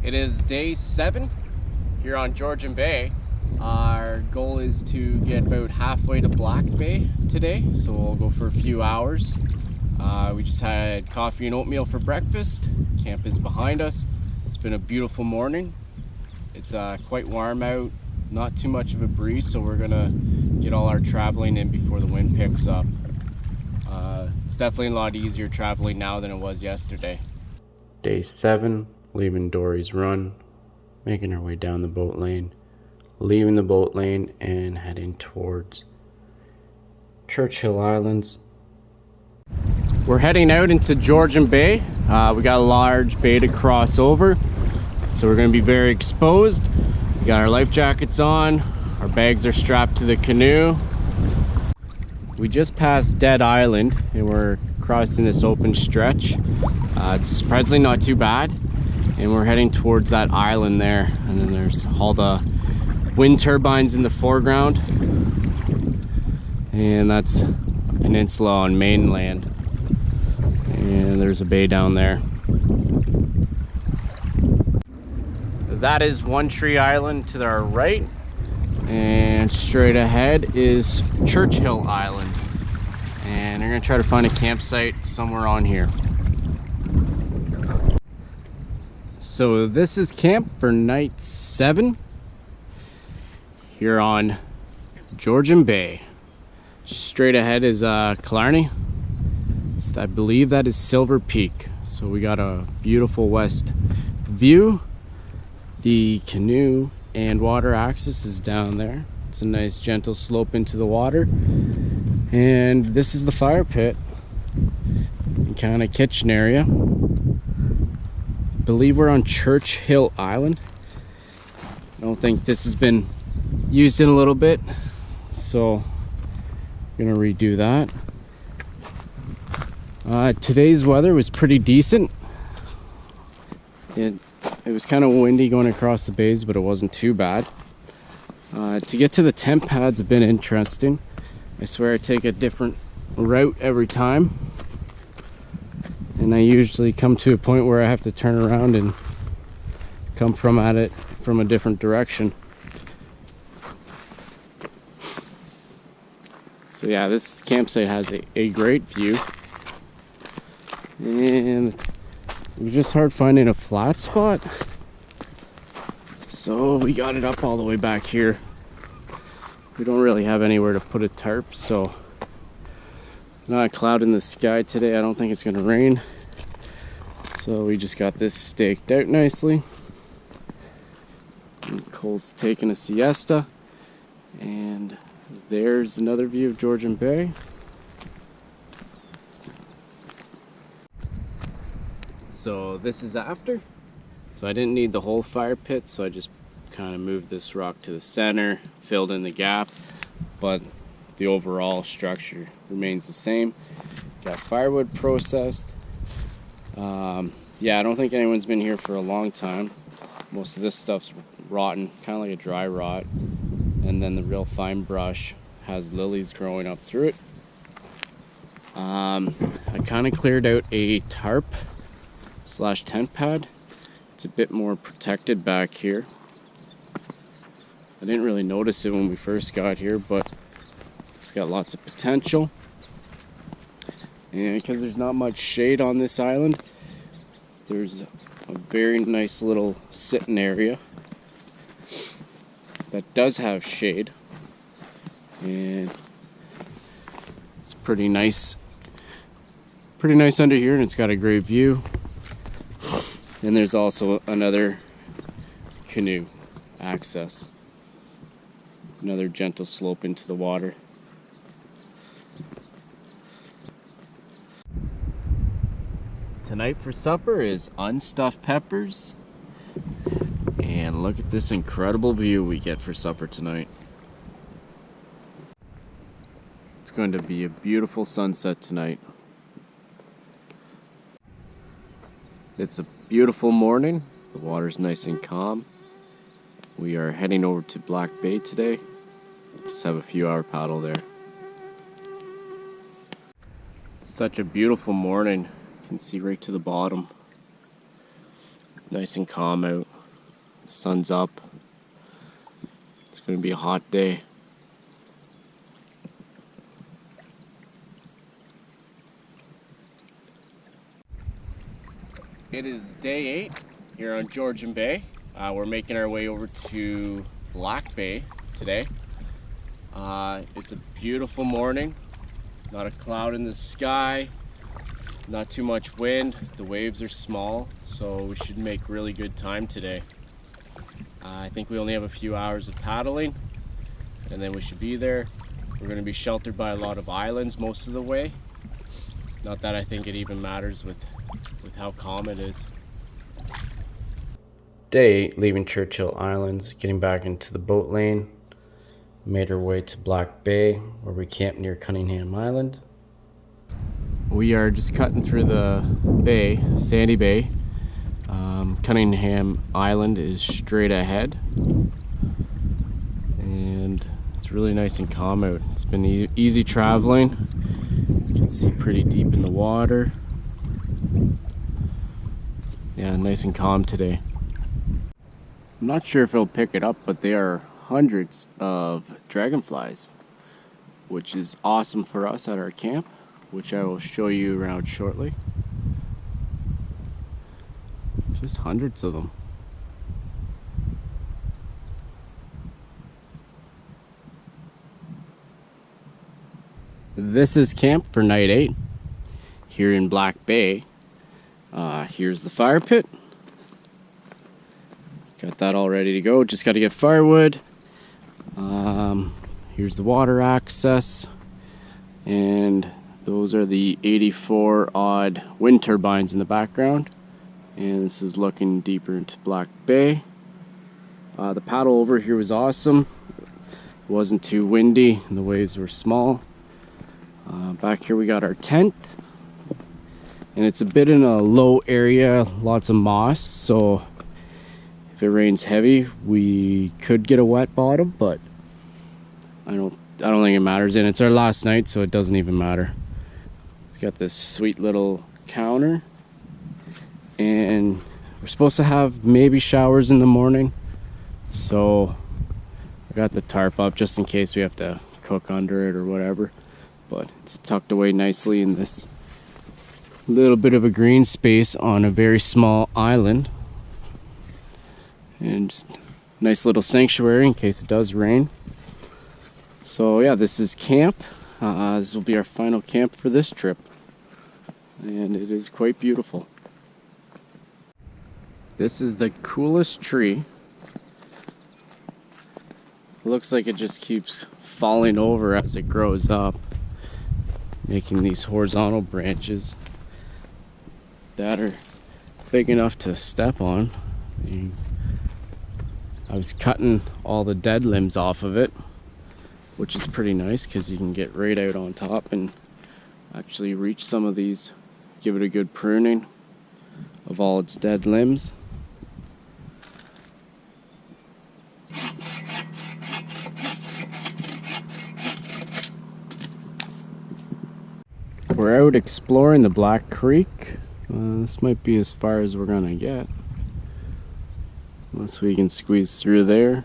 It is day 7 here on Georgian Bay. Our goal is to get about halfway to Black Bay today, so we'll go for a few hours. We just had coffee and oatmeal for breakfast. Camp is behind us. It's been a beautiful morning. It's quite warm out, not too much of a breeze, so we're gonna get all our traveling in before the wind picks up. It's definitely a lot easier traveling now than it was yesterday. Day 7, leaving Dory's Run, making our way down the boat lane, leaving the boat lane and heading towards Churchill Islands. We're heading out into Georgian Bay. We got a large bay to cross over, so we're going to be very exposed. We got our life jackets on, our bags are strapped to the canoe. We just passed Dead Island and we're crossing this open stretch. It's surprisingly not too bad, and we're heading towards that island there, and then there's all the wind turbines in the foreground, and that's a peninsula on mainland, and there's a bay down there. That is One Tree Island to our right, and straight ahead is Churchill Island, and we're gonna try to find a campsite somewhere on here. So this is camp for night 7 here on Georgian Bay. Straight ahead is Killarney. I believe that is Silver Peak. So we got a beautiful west view. The canoe and water access is down there. It's a nice gentle slope into the water. And this is the fire pit and kind of kitchen area. I believe we're on Churchill Island. I don't think this has been used in a little bit, so I'm gonna redo that. Today's weather was pretty decent. It was kind of windy going across the bays, but it wasn't too bad. To get to the tent pads have been interesting. I swear I take a different route every time, and I usually come to a point where I have to turn around and come at it from a different direction. So yeah, this campsite has a great view, and it was just hard finding a flat spot, so we got it up all the way back here. We don't really have anywhere to put a tarp, so not a cloud in the sky today. I don't think it's gonna rain, so we just got this staked out nicely. And Cole's taking a siesta, and there's another view of Georgian Bay. So this is after. So I didn't need the whole fire pit, so I just kind of moved this rock to the center, filled in the gap, but the overall structure remains the same. Got firewood processed. Yeah, I don't think anyone's been here for a long time. Most of this stuff's rotten, kind of like a dry rot, and then the real fine brush has lilies growing up through it. I kind of cleared out a tarp / tent pad. It's a bit more protected back here. I didn't really notice it when we first got here, but it's got lots of potential. And because there's not much shade on this island, there's a very nice little sitting area that does have shade, and it's pretty nice under here, and it's got a great view. And there's also another canoe access, another gentle slope into the water. Tonight for supper is unstuffed peppers, and look at this incredible view we get for supper tonight. It's going to be a beautiful sunset tonight. It's a beautiful morning. The water's nice and calm. We are heading over to Black Bay today. Just have a few hour paddle there. Such a beautiful morning. You can see right to the bottom. Nice and calm out. Sun's up. It's going to be a hot day. It is day 8 here on Georgian Bay. We're making our way over to Black Bay today. It's a beautiful morning. Not a cloud in the sky. Not too much wind. The waves are small, so we should make really good time today. I think we only have a few hours of paddling, and then we should be there. We're going to be sheltered by a lot of islands most of the way. Not that I think it even matters with how calm it is. Day 8, leaving Churchill Island, getting back into the boat lane. Made our way to Black Bay, where we camped near Cunningham Island. We are just cutting through the bay, sandy bay. Cunningham Island is straight ahead, and it's really nice and calm out. It's been easy traveling. You can see pretty deep in the water. Yeah, nice and calm today. I'm not sure if it'll pick it up, but there are hundreds of dragonflies, which is awesome for us at our camp, which I will show you around shortly. Just hundreds of them. This is camp for night 8 here in Black Bay. Here's the fire pit. Got that all ready to go. Just got to get firewood. Here's the water access, and those are the 84 odd wind turbines in the background. And this is looking deeper into Black Bay. The paddle over here was awesome. It wasn't too windy and the waves were small. Back here we got our tent, and it's a bit in a low area, lots of moss, so if it rains heavy we could get a wet bottom, but I don't think it matters, and it's our last night, so it doesn't even matter. We've got this sweet little counter, and we're supposed to have maybe showers in the morning, so I got the tarp up just in case we have to cook under it or whatever. But it's tucked away nicely in this little bit of a green space on a very small island, and just a nice little sanctuary in case it does rain. So yeah, this is camp. This will be our final camp for this trip, and it is quite beautiful. This is the coolest tree. It looks like it just keeps falling over as it grows up, making these horizontal branches that are big enough to step on. I was cutting all the dead limbs off of it, which is pretty nice because you can get right out on top and actually reach some of these, give it a good pruning of all its dead limbs. We're out exploring the Black Creek. This might be as far as we're gonna get, unless we can squeeze through there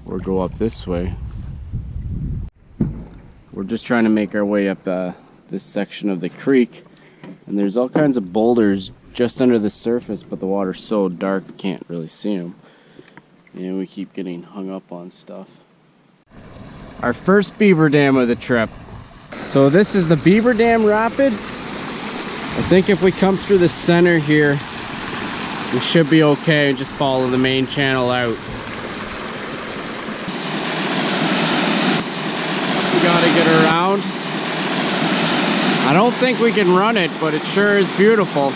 or go up this way. We're just trying to make our way up this section of the creek, and there's all kinds of boulders just under the surface, but the water's so dark you can't really see them, and we keep getting hung up on stuff. Our first beaver dam of the trip. So this is the Beaver Dam Rapid. I think if we come through the center here, we should be okay and just follow the main channel out. We gotta get around. I don't think we can run it, but it sure is beautiful.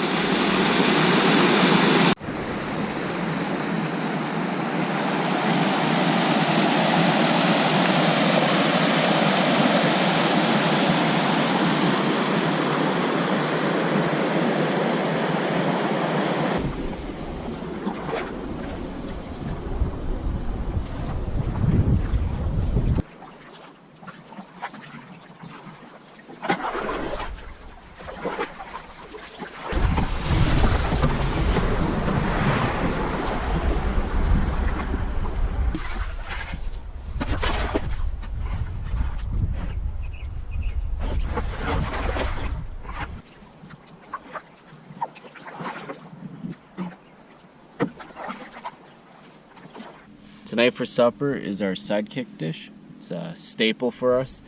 Tonight for supper is our sidekick dish. It's a staple for us.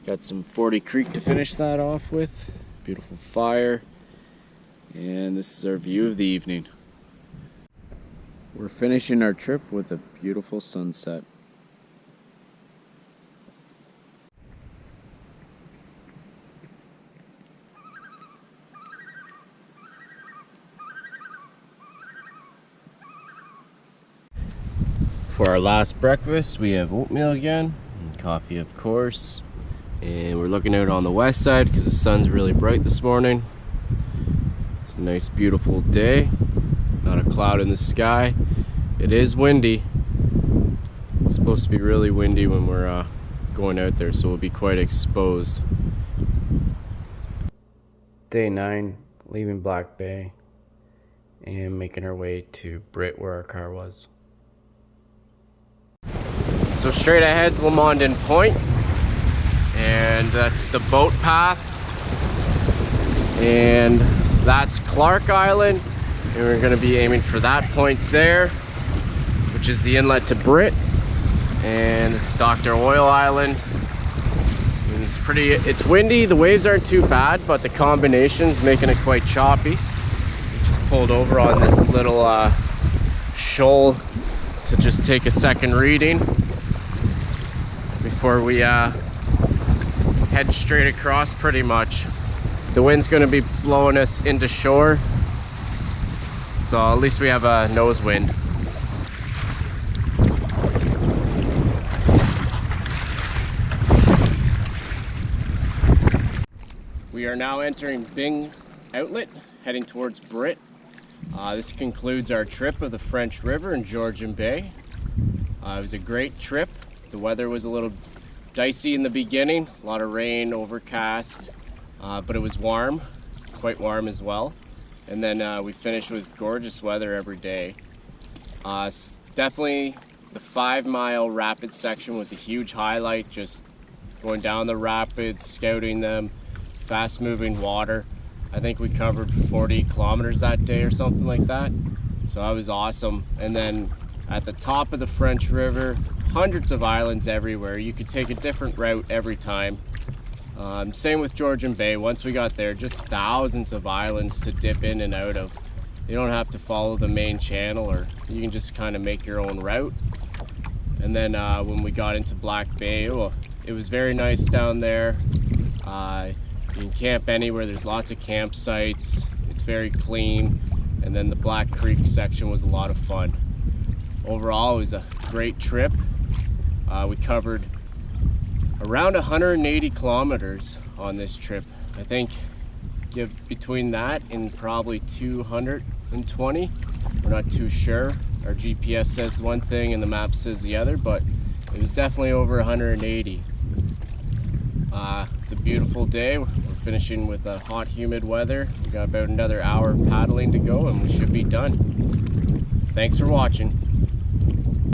Got some 40 Creek to finish that off with. Beautiful fire. And this is our view of the evening. We're finishing our trip with a beautiful sunset. For our last breakfast, we have oatmeal again, and coffee of course, and we're looking out on the west side because the sun's really bright this morning. It's a nice beautiful day, not a cloud in the sky. It is windy. It's supposed to be really windy when we're going out there, so we'll be quite exposed. Day 9, leaving Black Bay and making our way to Britt where our car was. So straight ahead's Lamondon Point, and that's the boat path, and that's Clark Island, and we're going to be aiming for that point there, which is the inlet to Britt, and this is Dr. Oil Island. And it's windy, the waves aren't too bad, but the combination's making it quite choppy. We just pulled over on this little shoal to just take a second reading before we head straight across pretty much. The wind's going to be blowing us into shore, so at least we have a nose wind. We are now entering Bing Outlet, heading towards Britt. This concludes our trip of the French River and Georgian Bay. It was a great trip. The weather was a little dicey in the beginning, a lot of rain, overcast, but it was warm, quite warm as well. And then we finished with gorgeous weather every day. Definitely the 5-mile rapid section was a huge highlight, just going down the rapids, scouting them, fast moving water. I think we covered 40 kilometers that day or something like that. So that was awesome. And then at the top of the French River, hundreds of islands everywhere. You could take a different route every time. Same with Georgian Bay. Once we got there, just thousands of islands to dip in and out of. You don't have to follow the main channel, or you can just kind of make your own route. And then when we got into Black Bay, well, it was very nice down there. You can camp anywhere. There's lots of campsites. It's very clean. And then the Black Creek section was a lot of fun. Overall, it was a great trip. We covered around 180 kilometers on this trip. I think between that and probably 220. We're not too sure. Our GPS says one thing and the map says the other, but it was definitely over 180. It's a beautiful day. We're finishing with a hot, humid weather. We got about another hour of paddling to go and we should be done. Thanks for watching.